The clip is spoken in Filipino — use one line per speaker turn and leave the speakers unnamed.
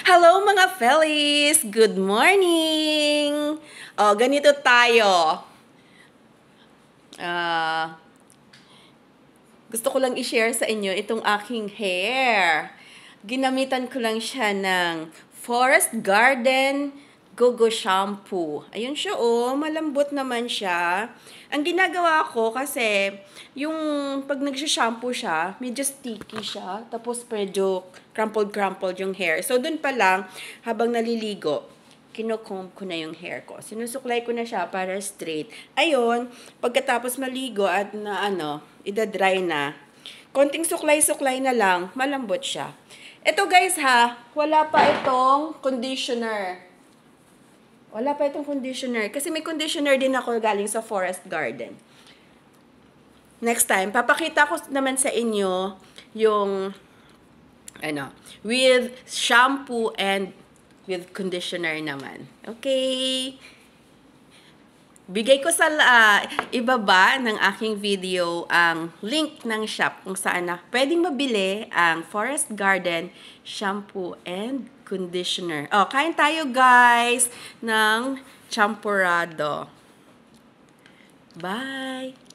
Hello mga fellies! Good morning! Ganito tayo. Ah, gusto ko lang i-share sa inyo itong aking hair. Ginamitan ko lang siya ng Forest Garden Go-Go Shampoo. Ayun siya malambot naman siya. Ang ginagawa ko kasi, yung pag nagsha-shampoo siya, medyo sticky siya. Tapos medyo crumpled yung hair. So, dun pa lang, habang naliligo, kinocomb ko na yung hair ko. Sinusuklay ko na siya para straight. Ayun, pagkatapos maligo at idadry na, konting suklay-suklay na lang, malambot siya. Ito guys ha, wala pa itong conditioner. Kasi may conditioner din ako galing sa Forest Garden. Next time, papakita ko naman sa inyo yung with shampoo and with conditioner naman. Okay? Bigay ko sa ibaba ng aking video ang link ng shop kung saan pwedeng mabili ang Forest Garden shampoo and conditioner. Kain tayo guys ng champurrado. Bye!